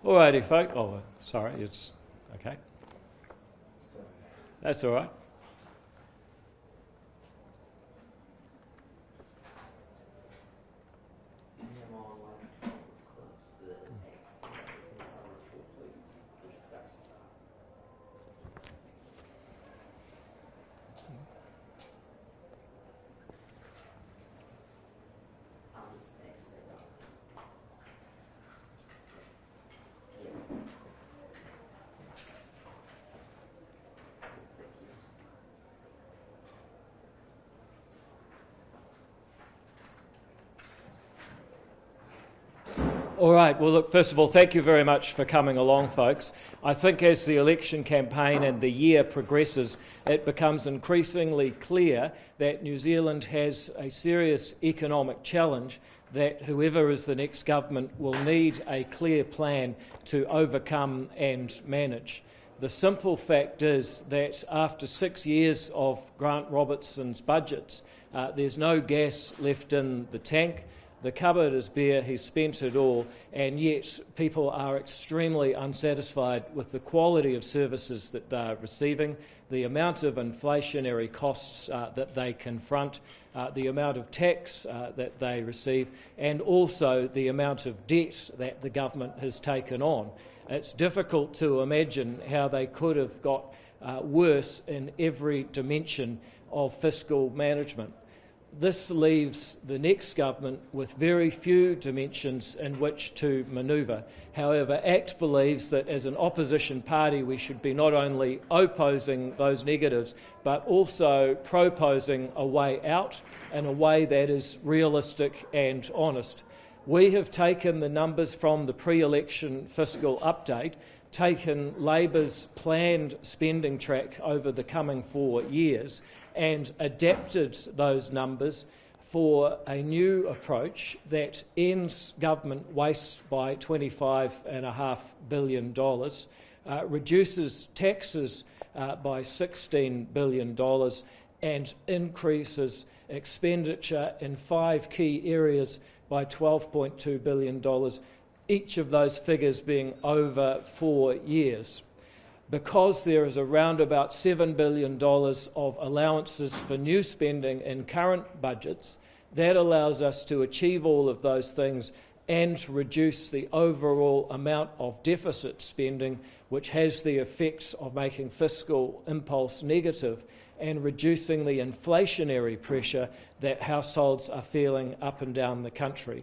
Alrighty, folks. Oh, sorry, it's okay. That's all right. All right, well, look, first of all, thank you very much for coming along, folks. I think as the election campaign and the year progresses, it becomes increasingly clear that New Zealand has a serious economic challenge that whoever is the next government will need a clear plan to overcome and manage. The simple fact is that after 6 years of Grant Robertson's budgets, there's no gas left in the tank. The cupboard is bare, he's spent it all, and yet people are extremely unsatisfied with the quality of services that they're receiving, the amount of inflationary costs that they confront, the amount of tax that they receive, and also the amount of debt that the government has taken on. It's difficult to imagine how they could have got worse in every dimension of fiscal management. This leaves the next government with very few dimensions in which to manoeuvre. However, ACT believes that as an opposition party we should be not only opposing those negatives but also proposing a way out and a way that is realistic and honest. We have taken the numbers from the pre-election fiscal update, taken Labor's planned spending track over the coming 4 years and adapted those numbers for a new approach that ends government waste by $25.5 billion, reduces taxes by $16 billion and increases expenditure in 5 key areas by $12.2 billion, each of those figures being over 4 years. Because there is around about $7 billion of allowances for new spending in current budgets, that allows us to achieve all of those things and reduce the overall amount of deficit spending, which has the effect of making fiscal impulse negative and reducing the inflationary pressure that households are feeling up and down the country.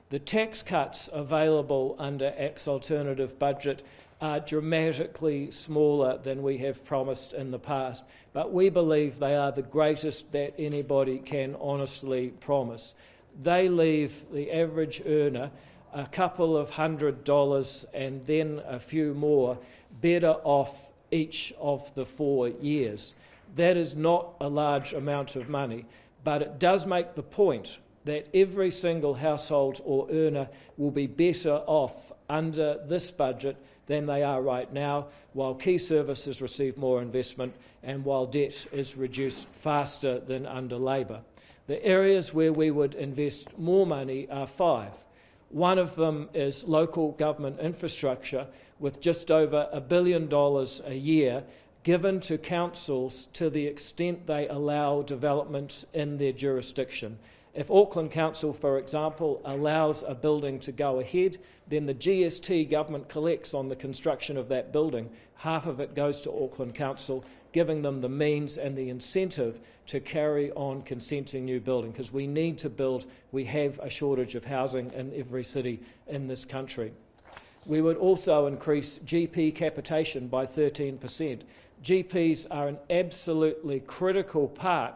The tax cuts available under ACT's alternative budget are dramatically smaller than we have promised in the past, but we believe they are the greatest that anybody can honestly promise. They leave the average earner a couple of $100 and then a few more better off each of the 4 years. That is not a large amount of money, but it does make the point that every single household or earner will be better off under this budget than they are right now, while key services receive more investment and while debt is reduced faster than under Labor. The areas where we would invest more money are 5. One of them is local government infrastructure, with just over $1 billion a year given to councils to the extent they allow development in their jurisdiction. If Auckland Council, for example, allows a building to go ahead, then the GST government collects on the construction of that building. Half of it goes to Auckland Council, giving them the means and the incentive to carry on consenting new building, because we need to build. We have a shortage of housing in every city in this country. We would also increase GP capitation by 13%. GPs are an absolutely critical part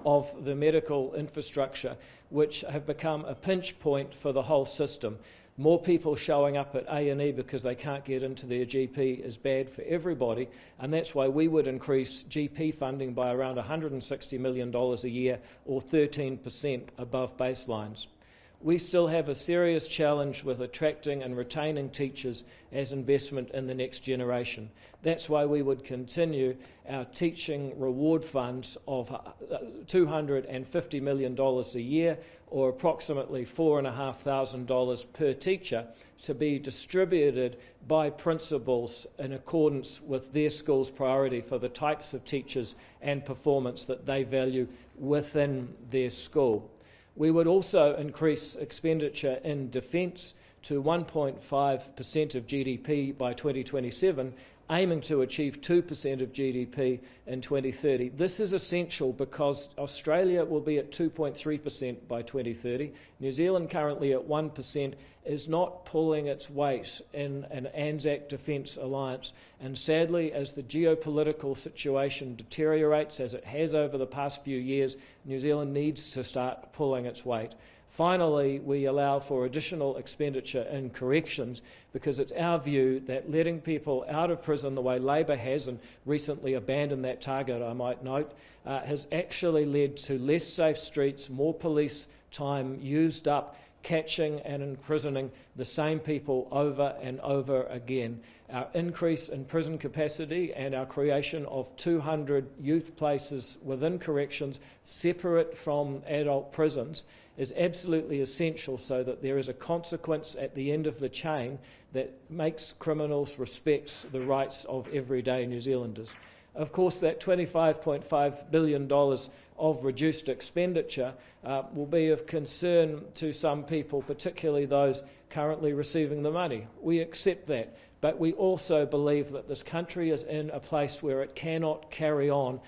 of the medical infrastructure, which have become a pinch point for the whole system. More people showing up at A&E because they can't get into their GP is bad for everybody, and that's why we would increase GP funding by around $160 million a year, or 13% above baselines. we still have a serious challenge with attracting and retaining teachers as investment in the next generation. That's why we would continue our teaching reward fund of $250 million a year, or approximately $4,500 per teacher, to be distributed by principals in accordance with their school's priority for the types of teachers and performance that they value within their school. We would also increase expenditure in defence to 1.5% of GDP by 2027, aiming to achieve 2% of GDP in 2030. This is essential because Australia will be at 2.3% by 2030. New Zealand, currently at 1%, is not pulling its weight in an ANZAC defence alliance. And sadly, as the geopolitical situation deteriorates, as it has over the past few years, New Zealand needs to start pulling its weight. Finally, we allow for additional expenditure in corrections because it's our view that letting people out of prison the way Labor has, and recently abandoned that target, I might note, has actually led to less safe streets, more police time used up catching and imprisoning the same people over and over again. Our increase in prison capacity and our creation of 200 youth places within corrections separate from adult prisons is absolutely essential so that there is a consequence at the end of the chain that makes criminals respect the rights of everyday New Zealanders. Of course, that $25.5 billion of reduced expenditure will be of concern to some people, particularly those currently receiving the money. We accept that, but we also believe that this country is in a place where it cannot carry on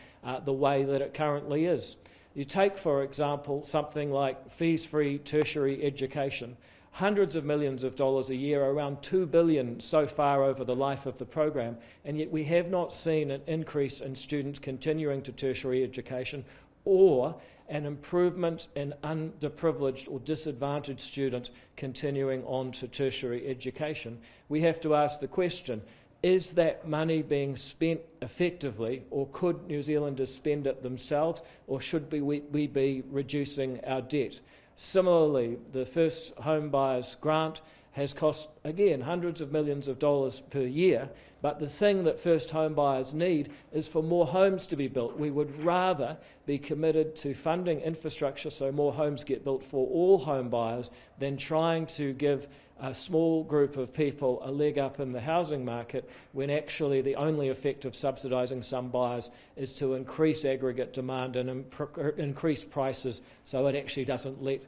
the way that it currently is. You take, for example, something like fees-free tertiary education. Hundreds of millions of dollars a year, around $2 billion so far over the life of the program, and yet we have not seen an increase in students continuing to tertiary education or an improvement in underprivileged or disadvantaged students continuing on to tertiary education. We have to ask the question, is that money being spent effectively, or could New Zealanders spend it themselves, or should we be reducing our debt? Similarly, the First Home Buyers Grant has cost, again, hundreds of millions of dollars per year, but the thing that first home buyers need is for more homes to be built. We would rather be committed to funding infrastructure so more homes get built for all home buyers than trying to give a small group of people a leg up in the housing market when actually the only effect of subsidising some buyers is to increase aggregate demand and increase prices so it actually doesn't leave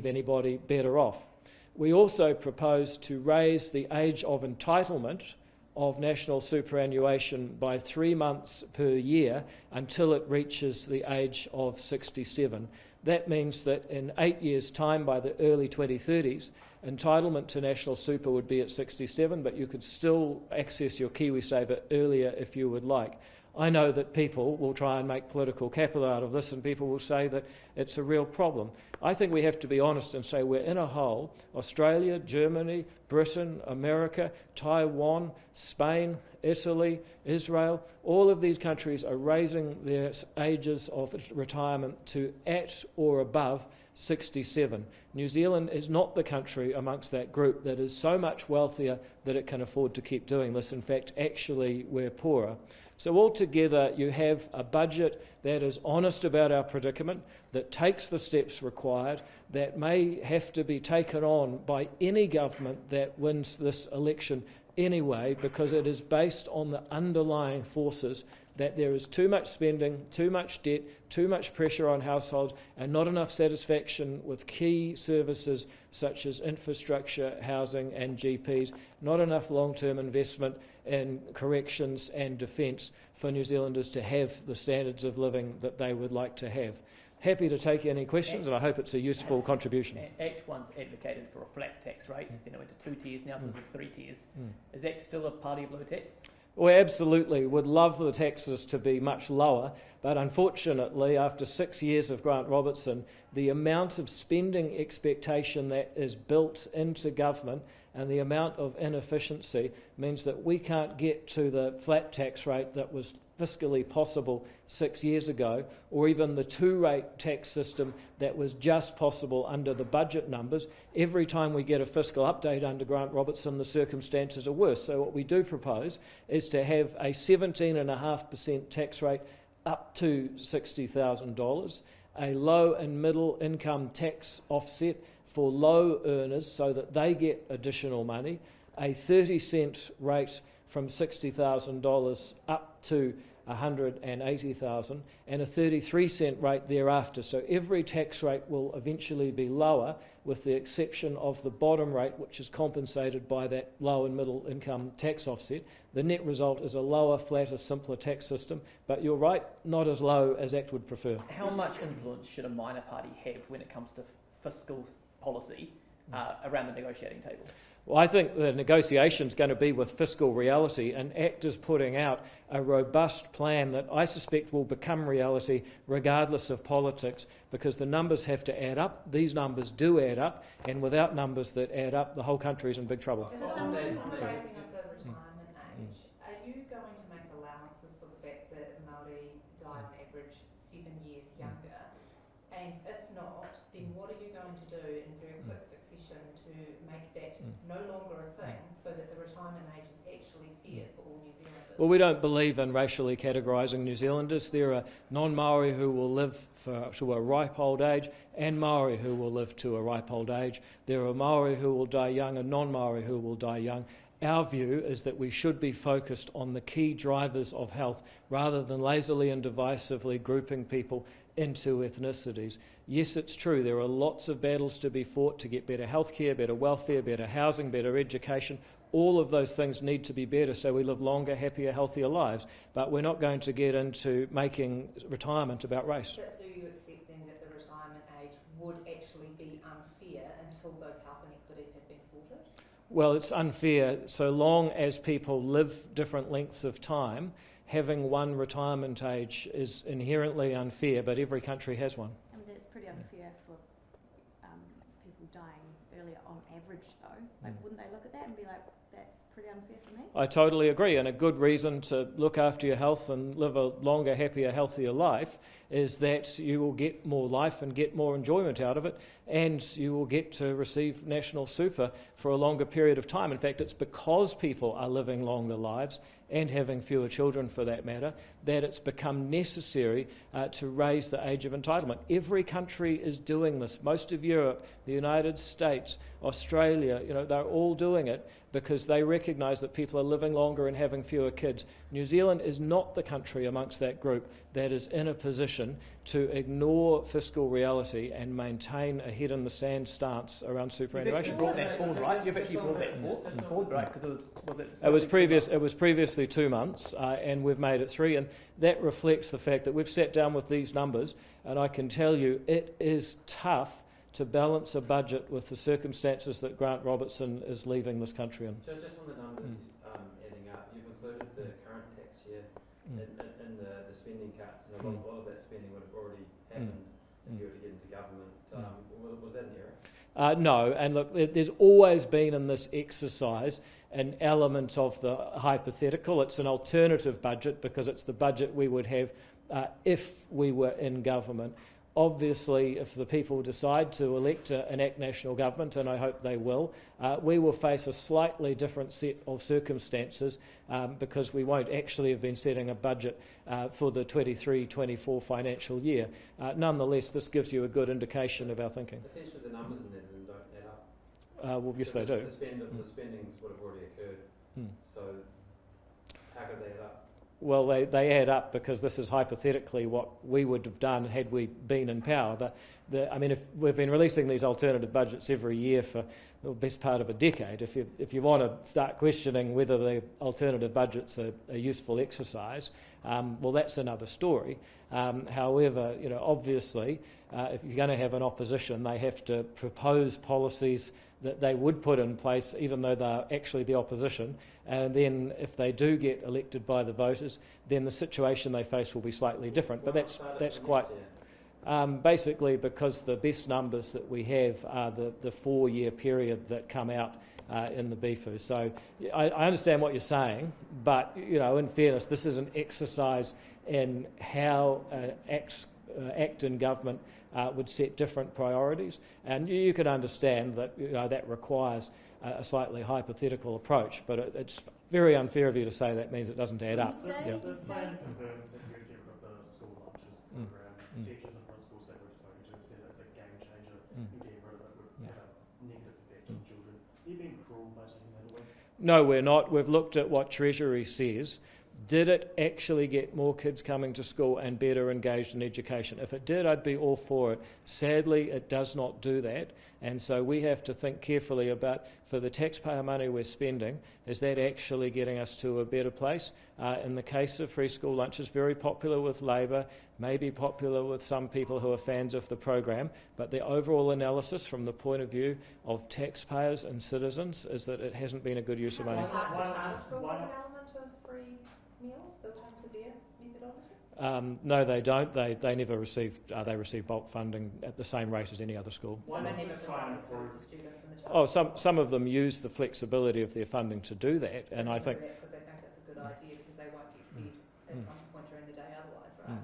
anybody better off. We also propose to raise the age of entitlement of national superannuation by 3 months per year until it reaches the age of 67. That means that in 8 years' time, by the early 2030s, entitlement to national super would be at 67, but you could still access your KiwiSaver earlier if you would like. I know that people will try and make political capital out of this, and people will say that it's a real problem. I think we have to be honest and say we're in a hole. Australia, Germany, Britain, America, Taiwan, Spain, Italy, Israel, all of these countries are raising their ages of retirement to at or above 67. New Zealand is not the country amongst that group that is so much wealthier that it can afford to keep doing this. In fact, actually, we're poorer. So altogether, you have a budget that is honest about our predicament, that takes the steps required, that may have to be taken on by any government that wins this election anyway, because it is based on the underlying forces that there is too much spending, too much debt, too much pressure on households, and not enough satisfaction with key services such as infrastructure, housing and GPs, not enough long-term investment in corrections and defence for New Zealanders to have the standards of living that they would like to have. Happy to take any questions, and I hope it's a useful contribution. Act once advocated for a flat tax rate, then it went to 2 tiers, now there's 3 tiers. Is that still a party of low tax? We absolutely would love the taxes to be much lower, but unfortunately, after 6 years of Grant Robertson, the amount of spending expectation that is built into government and the amount of inefficiency means that we can't get to the flat tax rate that was fiscally possible 6 years ago, or even the two-rate tax system that was just possible under the budget numbers. Every time we get a fiscal update under Grant Robertson, the circumstances are worse. So what we do propose is to have a 17.5% tax rate up to $60,000, a low and middle income tax offset for low earners so that they get additional money, a 30-cent rate from $60,000 up to $180,000, and a 33-cent rate thereafter. So every tax rate will eventually be lower, with the exception of the bottom rate, which is compensated by that low and middle income tax offset. The net result is a lower, flatter, simpler tax system, but you're right, not as low as ACT would prefer. How much influence should a minor party have when it comes to fiscal policy around the negotiating table? Well, I think the negotiation is going to be with fiscal reality, and ACT is putting out a robust plan that I suspect will become reality regardless of politics, because the numbers have to add up. These numbers do add up, and without numbers that add up, the whole country is in big trouble. On the raising of the retirement age, are you going to make allowances for the fact that Māori die on average 7 years younger? And if not, then what are you going to do in very quick succession to make that no longer a thing, so that the retirement age is actually fair for all New Zealanders? Well, we don't believe in racially categorising New Zealanders. There are non-Māori who will live to a ripe old age, and Māori who will live to a ripe old age. There are Māori who will die young and non-Māori who will die young. Our view is that we should be focused on the key drivers of health rather than lazily and divisively grouping people into ethnicities. Yes, it's true, there are lots of battles to be fought to get better healthcare, better welfare, better housing, better education. All of those things need to be better so we live longer, happier, healthier lives. But we're not going to get into making retirement about race. But do you accept then that the retirement age would actually be unfair until those health inequities have been sorted? Well, it's unfair so long as people live different lengths of time. Having one retirement age is inherently unfair, but every country has one. I mean, that's pretty unfair for people dying earlier on average, though. Like, wouldn't they look at that and be like, that's pretty unfair for me? I totally agree, and a good reason to look after your health and live a longer, happier, healthier life is that you will get more life and get more enjoyment out of it, and you will get to receive national super for a longer period of time. In fact, it's because people are living longer lives and having fewer children for that matter, that it's become necessary to raise the age of entitlement. Every country is doing this. Most of Europe, the United States, Australia, they're all doing it because they recognise that people are living longer and having fewer kids. New Zealand is not the country amongst that group that is in a position to ignore fiscal reality and maintain a head-in-the-sand stance around superannuation. You've actually brought that forward, right? You've actually brought that forward, right? Because it was previously 2 months, and we've made it 3, and that reflects the fact that we've sat down with these numbers, and I can tell you it is tough to balance a budget with the circumstances that Grant Robertson is leaving this country in. So just on the numbers adding up, you've included the current tax year in the spending cuts, and a lot of that spending would have already happened if you were to get into government. Was that an error? No, and look, there's always been in this exercise an element of the hypothetical. It's an alternative budget because it's the budget we would have if we were in government. Obviously, if the people decide to elect an ACT national government, and I hope they will, we will face a slightly different set of circumstances because we won't actually have been setting a budget for the 23-24 financial year. Nonetheless, this gives you a good indication of our thinking. Essentially, the numbers in there don't add up. Well, yes, they do. The spendings would have already occurred. So how could they add up? Well, they add up because this is hypothetically what we would have done had we been in power. If we've been releasing these alternative budgets every year for the best part of a decade, if you want to start questioning whether the alternative budget's a useful exercise, well, that's another story. However, obviously, if you're going to have an opposition, they have to propose policies that they would put in place even though they're actually the opposition, and then if they do get elected by the voters, then the situation they face will be slightly different. But that's quite basically because the best numbers that we have are the 4-year period that come out in the BFU. So I understand what you're saying, but in fairness, this is an exercise in how act in government would set different priorities, and you can understand that that requires a slightly hypothetical approach, but it's very unfair of you to say that means it doesn't add up. This plan confirms that you get rid of the school lunches program. Teachers and principals that we've spoken to have said it's a game changer, and getting rid of it would have a negative effect on children. Are you being cruel by taking that away? No, we're not. We've looked at what Treasury says. Did it actually get more kids coming to school and better engaged in education? If it did, I'd be all for it. Sadly, it does not do that, and so we have to think carefully about, for the taxpayer money we're spending, is that actually getting us to a better place? In the case of free school lunches, very popular with Labor, maybe popular with some people who are fans of the program, but the overall analysis from the point of view of taxpayers and citizens is that it hasn't been a good use of money. Is it hard to charge schools an element of free meals built into their methodology? No, they don't. They never receive. They receive bulk funding at the same rate as any other school. So they never provide it for students in the Oh, some of them use the flexibility of their funding to do that, and I think. That's because they think it's a good idea because they won't get fed at some point during the day otherwise,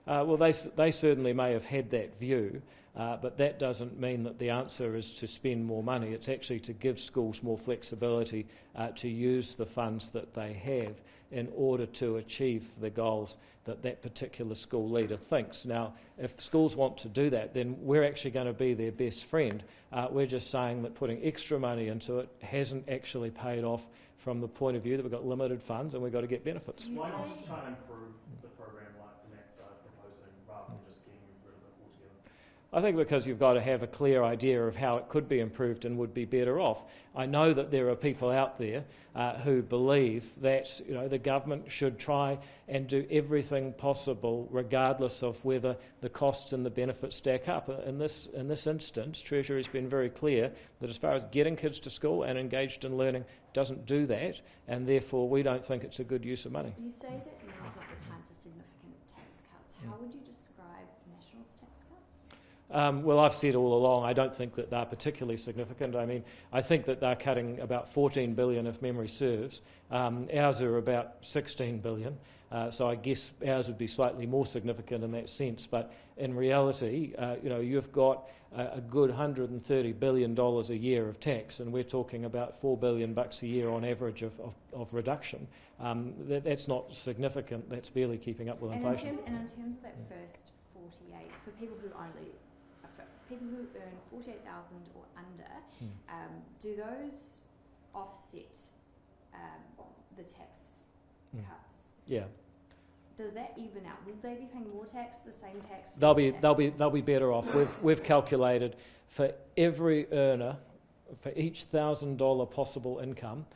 right? Well, they certainly may have had that view, but that doesn't mean that the answer is to spend more money. It's actually to give schools more flexibility to use the funds that they have in order to achieve the goals that particular school leader thinks. Now, if schools want to do that, then we're actually going to be their best friend. We're just saying that putting extra money into it hasn't actually paid off from the point of view that we've got limited funds and we've got to get benefits. Why not just try and improve the program like the Matt's proposing rather than just getting rid of it altogether? I think because you've got to have a clear idea of how it could be improved and would be better off. I know that there are people out there who believe that the government should try and do everything possible, regardless of whether the costs and the benefits stack up. In this instance, Treasury has been very clear that as far as getting kids to school and engaged in learning, doesn't do that, and therefore we don't think it's a good use of money. You say that now's not the time for significant tax cuts. How would you describe National's tax cuts? Well, I've said all along, I don't think that they're particularly significant. I mean, I think that they're cutting about $14 billion, if memory serves. Ours are about $16 billion, so I guess ours would be slightly more significant in that sense. But in reality, you've got a good $130 billion a year of tax, and we're talking about $4 billion a year on average of reduction. That's not significant. That's barely keeping up with inflation. And in terms of that first 48, for people who earn 48,000 or under, do those offset the tax cuts? Yeah. Does that even out? Will they be paying more tax, the same tax? They'll be better off. We've calculated for every earner, for each $1,000 possible income,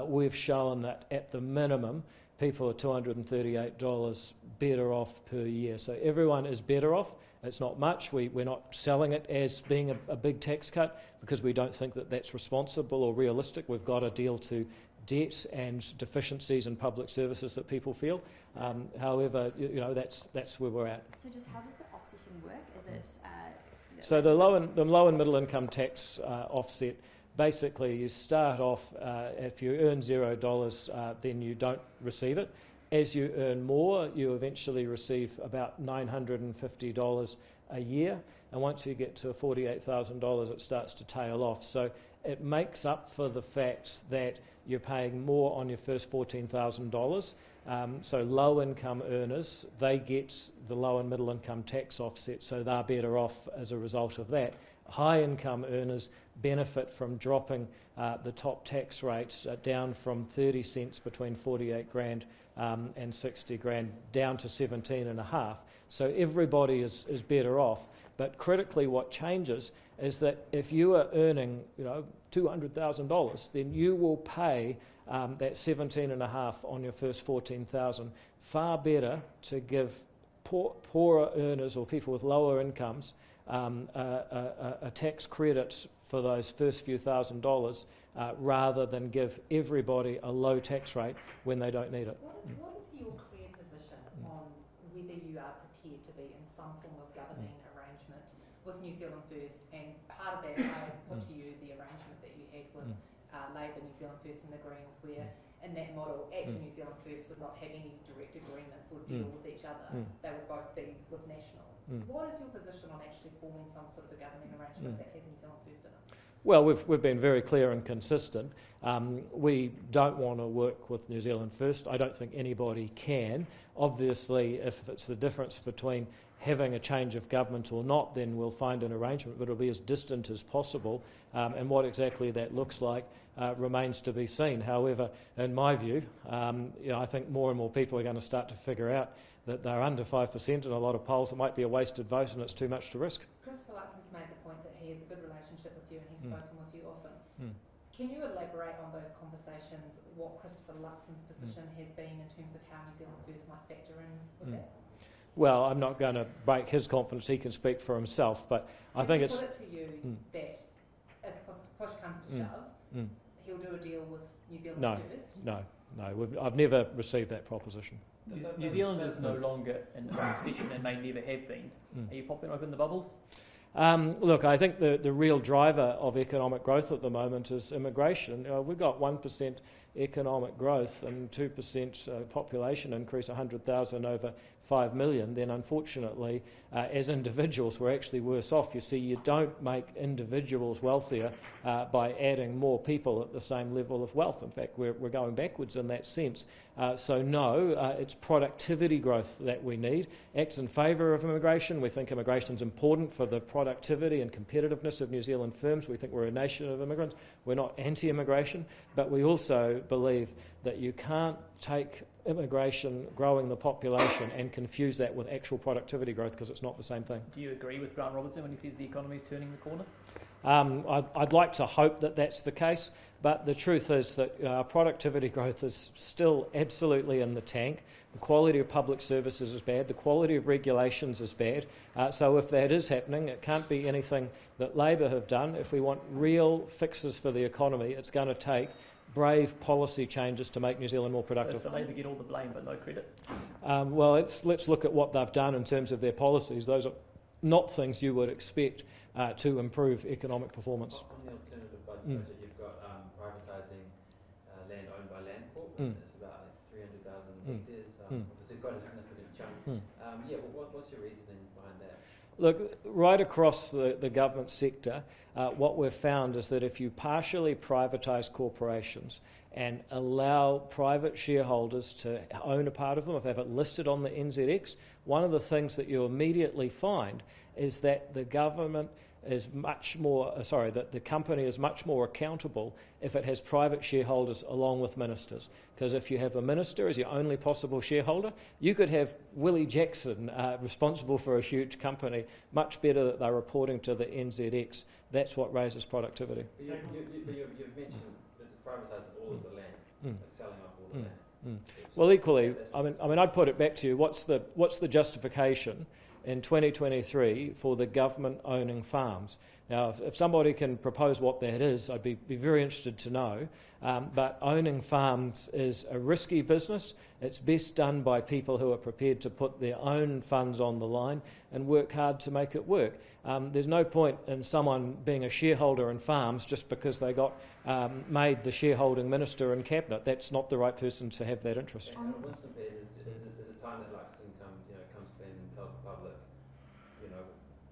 we've shown that at the minimum people are $238 better off per year. So everyone is better off. It's not much. We're not selling it as being a big tax cut because we don't think that that's responsible or realistic. We've got to deal to debt and deficiencies in public services that people feel. However, that's where we're at. So just how does the offsetting work? Is it... So the low and middle income tax offset, basically you start off, if you earn $0, then you don't receive it. As you earn more, you eventually receive about $950 a year, and once you get to $48,000, it starts to tail off. So it makes up for the fact that you're paying more on your first $14,000. So low-income earners, they get the low and middle income tax offset, so they're better off as a result of that. High-income earners benefit from dropping the top tax rates down from 30 cents between 48 grand and 60 grand down to 17.5. So everybody is better off. But critically, what changes is that if you are earning, $200,000, then you will pay that 17.5 on your first 14,000. Far better to give poorer earners or people with lower incomes a tax credit for those first few $1,000 rather than give everybody a low tax rate when they don't need it. What is your clear position on whether you are prepared to be in some form of governing arrangement with New Zealand First? And part of that, I put to you the arrangement that you had with Labour, New Zealand First and the Greens, where in that model, ACT and New Zealand First would not have any direct agreements or deal with each other. They would both be with National. What is your position on actually forming some sort of a governing arrangement that has New Zealand First in it? Well, we've been very clear and consistent. We don't want to work with New Zealand First. I don't think anybody can. Obviously, if it's the difference between having a change of government or not, then we'll find an arrangement, but it'll be as distant as possible, and what exactly that looks like remains to be seen. However, in my view, I think more and more people are going to start to figure out that they're under 5% in a lot of polls. It might be a wasted vote and it's too much to risk. Christopher Luxon's made the point that he has a good relationship with you and he's spoken with you often. Can you elaborate on those conversations, what Christopher Luxon's position has been in terms of how New Zealand First might factor in with that? Well, I'm not going to break his confidence. He can speak for himself, but I think it's... Put it to you that if push comes to shove, he'll do a deal with New Zealand First? No. I've never received that proposition. New Zealand is no longer in recession and may never have been. Are you popping open the bubbles? Look, I think the real driver of economic growth at the moment is immigration. We've got 1% economic growth and 2% population increase, 100,000 over 5 million, then unfortunately, as individuals, we're actually worse off. You see, you don't make individuals wealthier by adding more people at the same level of wealth. In fact, we're going backwards in that sense. So no, it's productivity growth that we need. ACT's in favour of immigration. We think immigration is important for the productivity and competitiveness of New Zealand firms. We think we're a nation of immigrants. We're not anti-immigration, but we also believe that you can't take immigration growing the population and confuse that with actual productivity growth, because it's not the same thing. Do you agree with Grant Robertson when he says the economy is turning the corner? I'd like to hope that that's the case, but the truth is that productivity growth is still absolutely in the tank. The quality of public services is bad. The quality of regulations is bad. So if that is happening, it can't be anything that Labor have done. If we want real fixes for the economy, it's going to take brave policy changes to make New Zealand more productive. So Labor get all the blame but no credit? Well, let's look at what they've done in terms of their policies. Those are not things you would expect to improve economic performance. On the alternative budget, you've got privatising land owned by Landcorp. It's about 300,000 hectares, obviously quite a significant chunk. What's your reasoning behind that? Look, right across the government sector, what we've found is that if you partially privatise corporations and allow private shareholders to own a part of them, if they have it listed on the NZX, one of the things that you immediately find is that the government is that the company is much more accountable if it has private shareholders along with ministers. Because if you have a minister as your only possible shareholder, you could have Willie Jackson responsible for a huge company, much better that they're reporting to the NZX. That's what raises productivity. You've mentioned there's privatising all of the land, like selling off all the land. Well, equally, I mean, I'd put it back to you. What's the justification in 2023 for the government owning farms? Now, if somebody can propose what that is, I'd be very interested to know. But owning farms is a risky business. It's best done by people who are prepared to put their own funds on the line and work hard to make it work. There's no point in someone being a shareholder in farms just because they got made the shareholding minister in cabinet. That's not the right person to have that interest. And Winston Peter, is it time that Luxon comes to them and tells the public,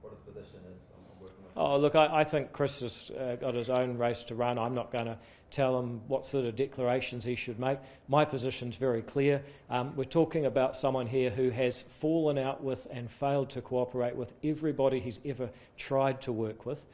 what his position is on working with? Oh, look, I think Chris has got his own race to run. I'm not going to tell him what sort of declarations he should make. My position's very clear. We're talking about someone here who has fallen out with and failed to cooperate with everybody he's ever tried to work with.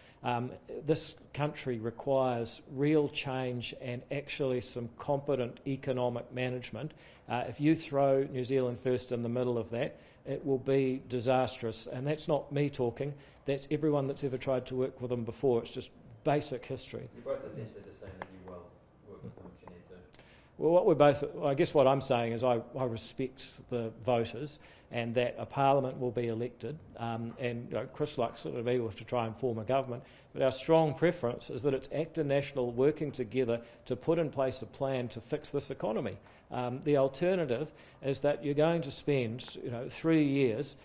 This country requires real change and actually some competent economic management. If you throw New Zealand First in the middle of that, it will be disastrous. And that's not me talking. That's everyone that's ever tried to work with them before. It's just basic history. You're both essentially just saying that you will work with them if you need to. Well, I guess what I'm saying is I respect the voters and that a parliament will be elected and Chris Luxon will be able to try and form a government, but our strong preference is that it's ACT and National working together to put in place a plan to fix this economy. The alternative is that you're going to spend 3 years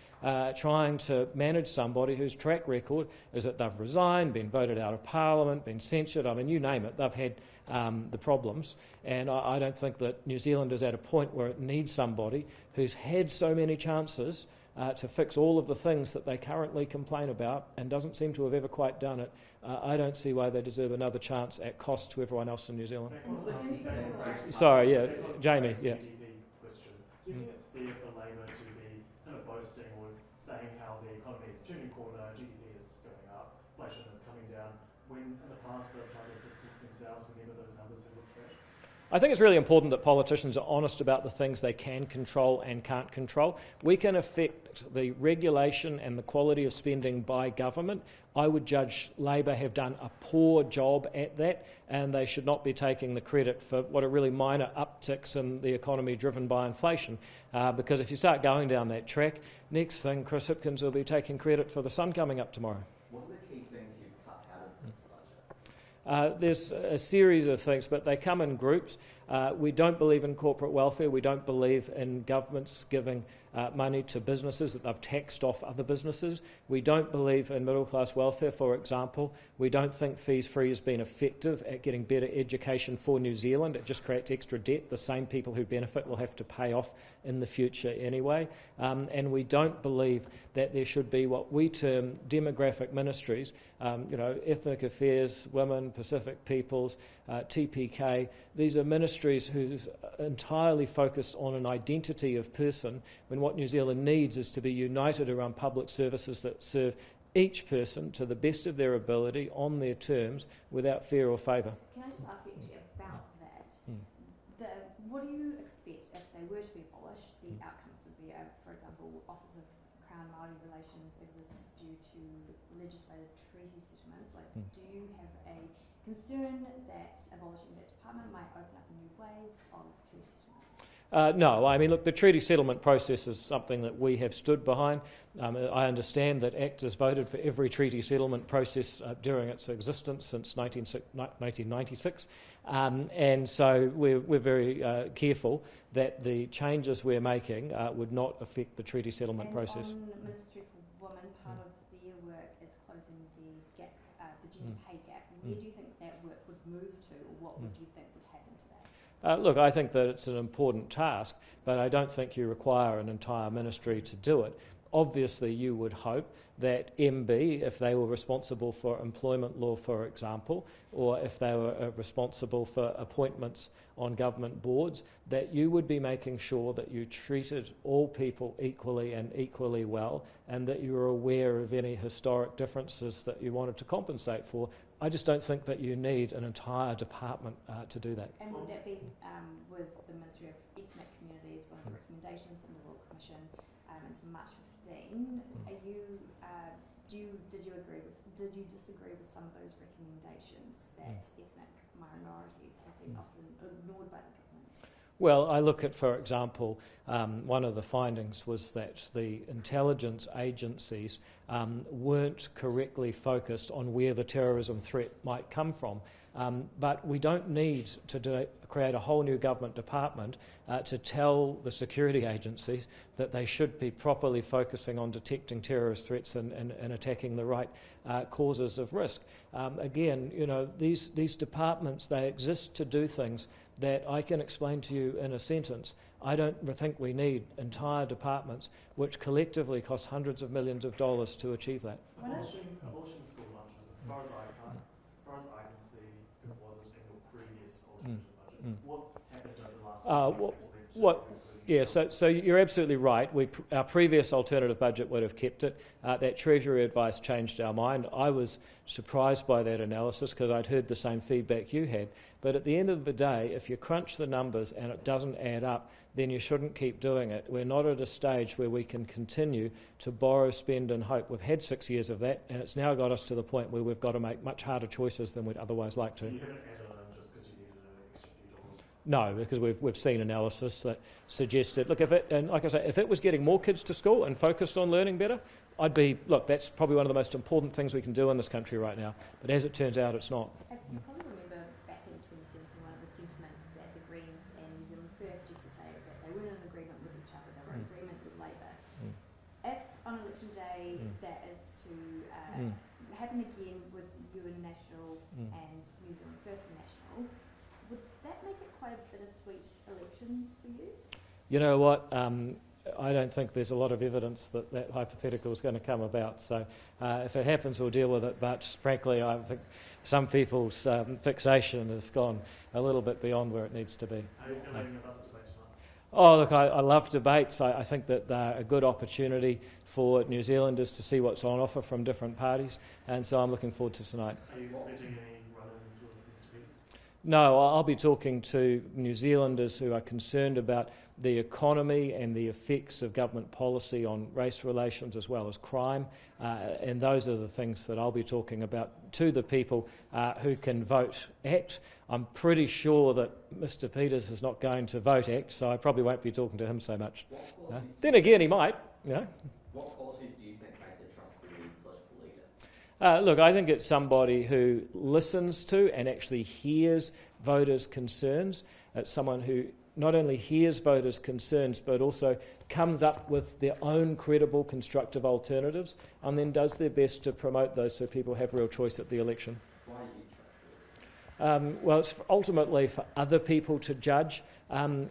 trying to manage somebody whose track record is that they've resigned, been voted out of Parliament, been censured. I mean, you name it. They've had the problems. And I don't think that New Zealand is at a point where it needs somebody who's had so many chances to fix all of the things that they currently complain about and doesn't seem to have ever quite done it. I don't see why they deserve another chance at cost to everyone else in New Zealand. Sorry, yeah, Jamie, yeah. Question. Do you think it's fair for Labour to be kind of boasting or saying how the economy is turning corner, GDP is going up, inflation is coming down, when in the past they've tried to distance themselves whenever those numbers have looked bad? I think it's really important that politicians are honest about the things they can control and can't control. We can affect the regulation and the quality of spending by government. I would judge Labor have done a poor job at that, and they should not be taking the credit for what are really minor upticks in the economy driven by inflation. Because if you start going down that track, next thing Chris Hipkins will be taking credit for the sun coming up tomorrow. What are the key things you've cut out of this budget? There's a series of things, but they come in groups. We don't believe in corporate welfare. We don't believe in governments giving money to businesses that they've taxed off other businesses. We don't believe in middle-class welfare, for example. We don't think fees free has been effective at getting better education for New Zealand. It just creates extra debt. The same people who benefit will have to pay off in the future anyway. And we don't believe that there should be what we term demographic ministries, ethnic affairs, women, Pacific peoples, TPK. These are ministries who's entirely focused on an identity of person, when what New Zealand needs is to be united around public services that serve each person to the best of their ability on their terms without fear or favour. Can I just ask you actually about that? What do you expect if they were to be abolished? The outcomes would be, for example, Office of Crown Māori Relations exists due to legislative treaty settlements. Do you have a concern that abolishing that department might open up a new wave of treaty settlements? No, I mean, look, the treaty settlement process is something that we have stood behind. I understand that actors voted for every treaty settlement process during its existence since 1996, and so we're very careful that the changes we're making would not affect the treaty settlement process. On Ministry for Women, part of their work is closing the gap, the gender pay gap. Where do you think that work would move to, or what would you think would happen to that? Look, I think that it's an important task, but I don't think you require an entire ministry to do it. Obviously, you would hope that MB, if they were responsible for employment law, for example, or if they were responsible for appointments on government boards, that you would be making sure that you treated all people equally and equally well, and that you were aware of any historic differences that you wanted to compensate for. I just don't think that you need an entire department to do that. And would that be with the Ministry of Ethnic Communities, one of the recommendations in the Royal Commission into March 15? Did you disagree with some of those recommendations that ethnic minorities have been often ignored by the government? Well, I look at, for example, one of the findings was that the intelligence agencies weren't correctly focused on where the terrorism threat might come from. But we don't need to create a whole new government department to tell the security agencies that they should be properly focusing on detecting terrorist threats and attacking the right causes of risk. Again, these departments, they exist to do things that I can explain to you in a sentence. I don't think we need entire departments which collectively cost hundreds of millions of dollars to achieve that. Abolishing school lunches, as far as I can see, it wasn't in your previous alternative budget. What happened over the last 6 weeks? Yeah, so you're absolutely right. Our previous alternative budget would have kept it. That Treasury advice changed our mind. I was surprised by that analysis because I'd heard the same feedback you had. But at the end of the day, if you crunch the numbers and it doesn't add up, then you shouldn't keep doing it. We're not at a stage where we can continue to borrow, spend and hope. We've had 6 years of that, and it's now got us to the point where we've got to make much harder choices than we'd otherwise like to. So you haven't added on just because you needed an extra few dollars? No, because we've seen analysis that suggested, look, if it was getting more kids to school and focused on learning better, that's probably one of the most important things we can do in this country right now. But as it turns out, it's not. You probably remember back in 2017, one of the sentiments that the Greens and New Zealand First used to say is that they weren't in agreement with each other, they were in agreement with Labour. If on election day that is to happen again with UN National and New Zealand First National, that make it quite a bittersweet election for you? You know what? I don't think there's a lot of evidence that that hypothetical is going to come about. So if it happens, we'll deal with it. But frankly, I think some people's fixation has gone a little bit beyond where it needs to be. How are you feeling about the debate tonight? Oh, look, I love debates. I think that they're a good opportunity for New Zealanders to see what's on offer from different parties. And so I'm looking forward to tonight. Are you expecting any run-ins with Mr. Peters? No, I'll be talking to New Zealanders who are concerned about the economy and the effects of government policy on race relations as well as crime, and those are the things that I'll be talking about to the people who can vote ACT. I'm pretty sure that Mr. Peters is not going to vote ACT, so I probably won't be talking to him so much. Then again, he might, you know. What qualities do you think make a trustworthy political leader? Look, I think it's somebody who listens to and actually hears voters' concerns. It's someone who not only hears voters' concerns but also comes up with their own credible, constructive alternatives and then does their best to promote those so people have real choice at the election. Why are you trustworthy? Well, it's ultimately for other people to judge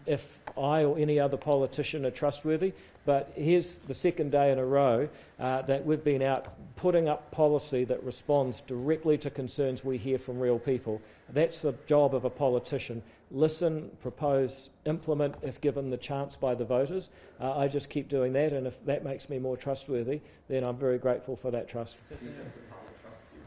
if I or any other politician are trustworthy. But here's the second day in a row that we've been out putting up policy that responds directly to concerns we hear from real people. That's the job of a politician. Listen, propose, implement if given the chance by the voters. I just keep doing that, and if that makes me more trustworthy, then I'm very grateful for that trust. Do you think the public trusts you?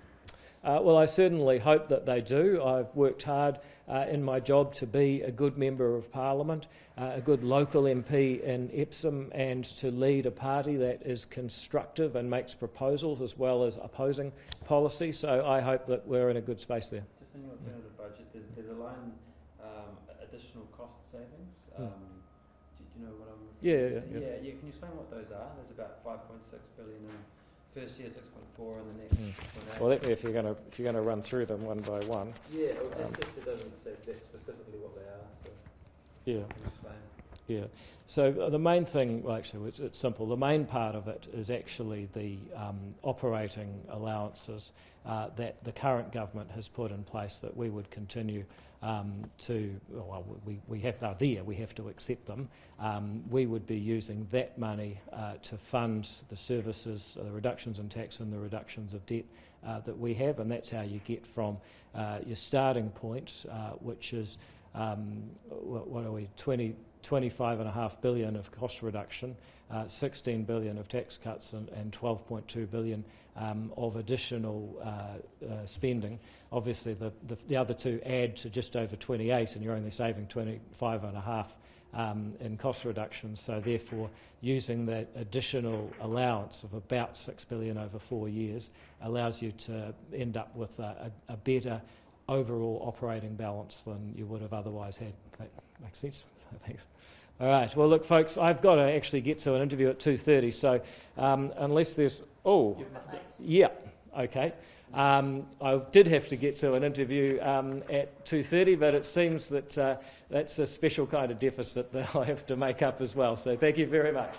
Well, I certainly hope that they do. I've worked hard in my job to be a good member of Parliament, a good local MP in Epsom, and to lead a party that is constructive and makes proposals as well as opposing policy. So I hope that we're in a good space there. Just in your alternative budget, there's a line, additional cost savings. Do you know what I'm referring to? Yeah. Can you explain what those are? There's about 5.6 billion in first year, 6.4 in the next. 6.8. Well, if you're going to run through them one by one. Yeah, well, it doesn't say specifically what they are. So Yeah. can you explain? Yeah. So the main thing, well, actually, it's simple. The main part of it is actually the operating allowances that the current government has put in place that we would continue we have to accept them. We would be using that money to fund the services, the reductions in tax and the reductions of debt that we have, and that's how you get from your starting point, which is, 25.5 billion of cost reduction, 16 billion of tax cuts and 12.2 billion of additional spending. Obviously the other two add to just over 28 and you're only saving 25.5 in cost reductions, so therefore using that additional allowance of about 6 billion over 4 years allows you to end up with a better overall operating balance than you would have otherwise had. That makes sense? Thanks. All right. Well, look, folks, I've got to actually get to an interview at 2:30, so unless there's... Oh, You've missed it. yeah, okay. I did have to get to an interview at 2:30, but it seems that that's a special kind of deficit that I have to make up as well. So thank you very much.